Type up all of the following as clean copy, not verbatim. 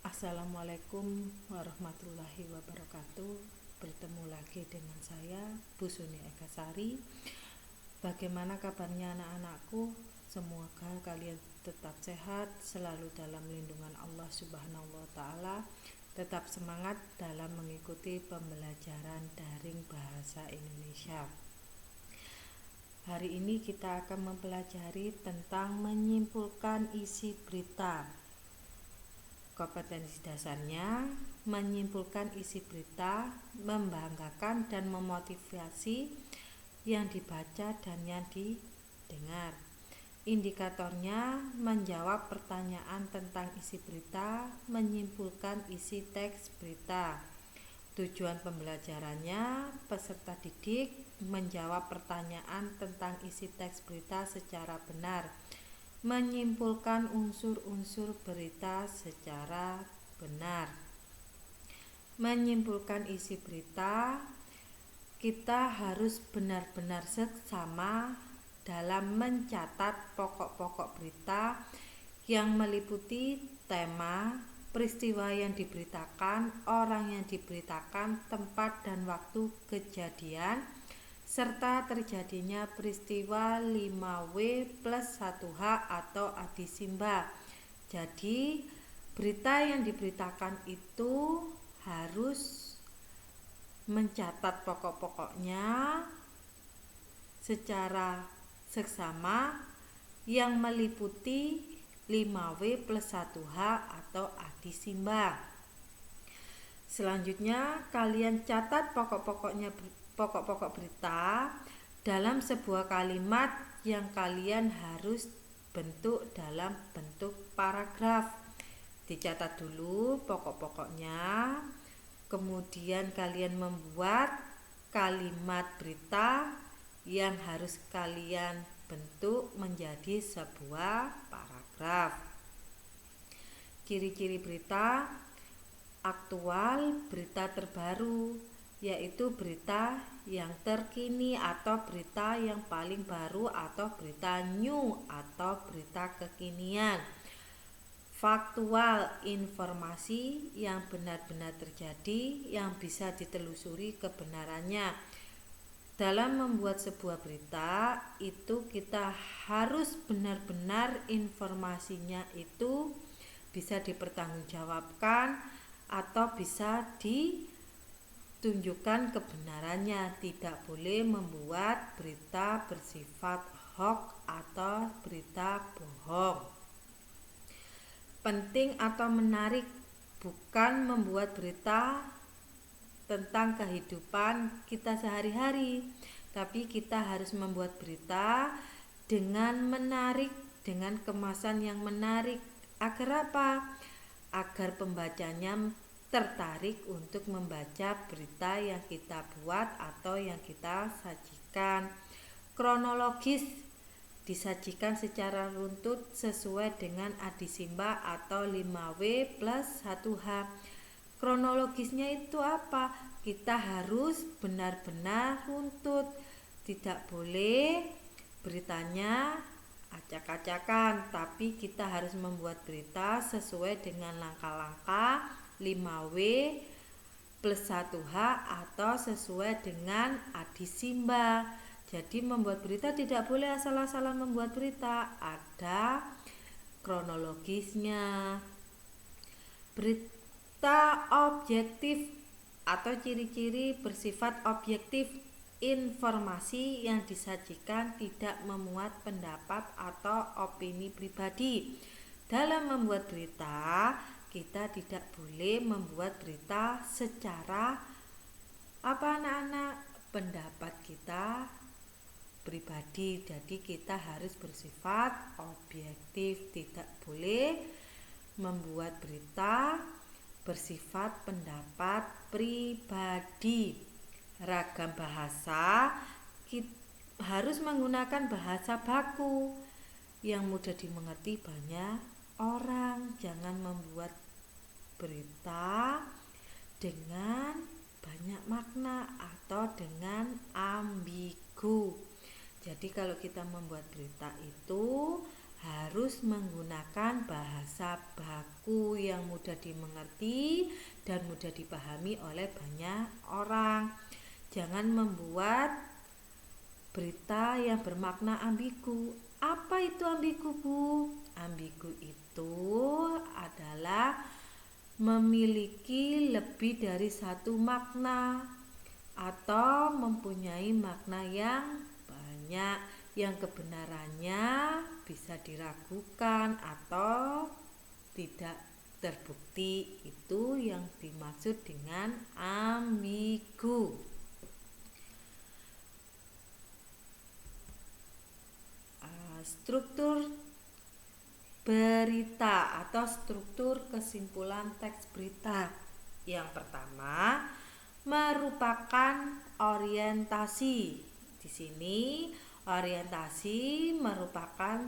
Assalamualaikum warahmatullahi wabarakatuh. Bertemu lagi dengan saya, Bu Suni Ekasari. Bagaimana kabarnya anak-anakku? Semoga kalian tetap sehat, selalu dalam lindungan Allah Subhanahu wa Ta'ala. Tetap semangat dalam mengikuti pembelajaran daring bahasa Indonesia. Hari ini kita akan mempelajari tentang menyimpulkan isi berita. Kompetensi dasarnya menyimpulkan isi berita, membanggakan dan memotivasi yang dibaca dan yang didengar. Indikatornya menjawab pertanyaan tentang isi berita, menyimpulkan isi teks berita. Tujuan pembelajarannya, peserta didik menjawab pertanyaan tentang isi teks berita secara benar, menyimpulkan unsur-unsur berita secara benar. Menyimpulkan isi berita, kita harus benar-benar seksama dalam mencatat pokok-pokok berita yang meliputi tema, peristiwa yang diberitakan, orang yang diberitakan, tempat dan waktu kejadian, serta terjadinya peristiwa 5W+1H atau adisimba. Jadi berita yang diberitakan itu harus mencatat pokok-pokoknya secara seksama yang meliputi 5W+1H atau adisimba. Selanjutnya kalian catat pokok-pokok berita dalam sebuah kalimat yang kalian harus bentuk dalam bentuk paragraf. Dicatat dulu pokok-pokoknya, kemudian kalian membuat kalimat berita yang harus kalian bentuk menjadi sebuah paragraf. Ciri-ciri berita aktual, berita terbaru, yaitu berita yang terkini atau berita yang paling baru atau berita new atau berita kekinian. Faktual, informasi yang benar-benar terjadi yang bisa ditelusuri kebenarannya. Dalam membuat sebuah berita itu kita harus benar-benar informasinya itu bisa dipertanggungjawabkan atau bisa ditunjukkan kebenarannya. Tidak boleh membuat berita bersifat hoax atau berita bohong. Penting atau menarik bukan membuat berita tentang kehidupan kita sehari-hari, tapi kita harus membuat berita dengan menarik, dengan kemasan yang menarik. Agar apa? Agar pembacanya tertarik untuk membaca berita yang kita buat atau yang kita sajikan. Kronologis, disajikan secara runtut sesuai dengan adisimba atau 5W+1H. Kronologisnya itu apa? Kita harus benar-benar runtut, tidak boleh beritanya acak-acakan, tapi kita harus membuat berita sesuai dengan langkah-langkah 5W+1H atau sesuai dengan adisimba. Jadi membuat berita tidak boleh asal-asalan membuat berita, ada kronologisnya. Berita objektif atau ciri-ciri bersifat objektif, informasi yang disajikan tidak memuat pendapat atau opini pribadi. Dalam membuat berita, kita tidak boleh membuat berita secara anak-anak? Pendapat kita pribadi. Jadi kita harus bersifat objektif, tidak boleh membuat berita bersifat pendapat pribadi. Ragam bahasa, kita harus menggunakan bahasa baku yang mudah dimengerti banyak orang. Jangan membuat berita dengan banyak makna atau dengan ambigu. Jadi kalau kita membuat berita itu harus menggunakan bahasa baku yang mudah dimengerti dan mudah dipahami oleh banyak orang. Jangan membuat berita yang bermakna ambigu. Apa itu ambigu, Bu? Ambigu itu adalah memiliki lebih dari satu makna atau mempunyai makna yang banyak yang kebenarannya bisa diragukan atau tidak terbukti. Itu yang dimaksud dengan ambigu. Struktur berita atau struktur kesimpulan teks berita. Yang pertama merupakan orientasi. Di sini orientasi merupakan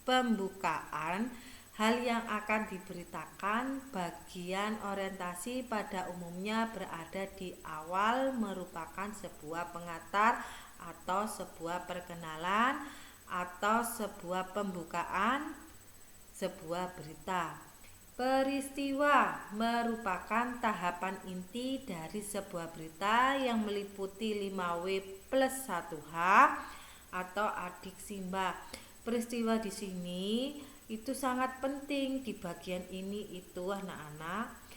pembukaan hal yang akan diberitakan. Bagian orientasi pada umumnya berada di awal, merupakan sebuah pengantar atau sebuah perkenalan atau sebuah pembukaan sebuah berita. Peristiwa merupakan tahapan inti dari sebuah berita yang meliputi 5W+1H atau adik simba. Peristiwa di sini itu sangat penting di bagian ini itu anak-anak.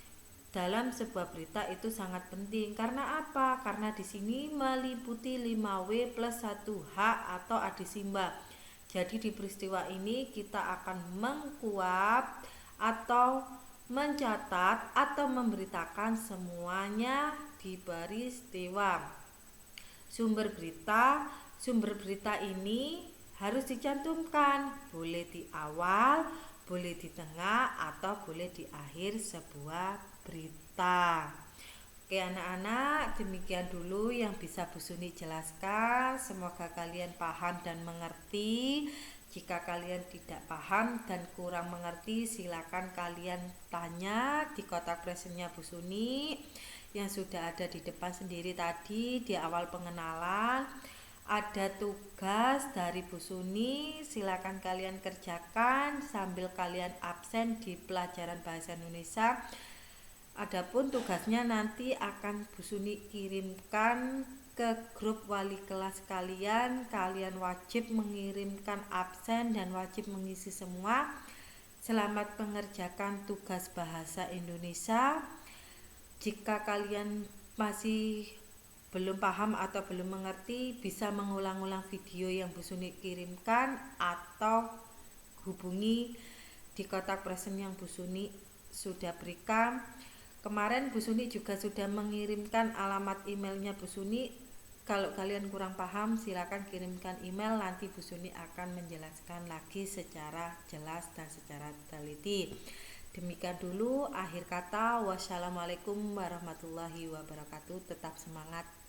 Dalam sebuah berita itu sangat penting. Karena apa? Karena di sini meliputi 5W+1H atau adik simba. Jadi di peristiwa ini kita akan mengkuap atau mencatat atau memberitakan semuanya di peristiwa. Sumber berita ini harus dicantumkan, boleh di awal, boleh di tengah, atau boleh di akhir sebuah berita. Oke anak-anak, demikian dulu yang bisa Bu Suni jelaskan. Semoga kalian paham dan mengerti. Jika kalian tidak paham dan kurang mengerti, silakan kalian tanya di kotak presentnya Bu Suni yang sudah ada di depan sendiri tadi di awal pengenalan. Ada tugas dari Bu Suni, silakan kalian kerjakan sambil kalian absen di pelajaran bahasa Indonesia. Adapun tugasnya nanti akan Bu Suni kirimkan ke grup wali kelas kalian. Kalian wajib mengirimkan absen dan wajib mengisi semua. Selamat mengerjakan tugas bahasa Indonesia. Jika kalian masih belum paham atau belum mengerti, bisa mengulang-ulang video yang Bu Suni kirimkan atau hubungi di kotak present yang Bu Suni sudah berikan. Kemarin Bu Suni juga sudah mengirimkan alamat emailnya Bu Suni. Kalau kalian kurang paham, silakan kirimkan email, nanti Bu Suni akan menjelaskan lagi secara jelas dan secara teliti. Demikian dulu akhir kata. Wassalamualaikum warahmatullahi wabarakatuh. Tetap semangat.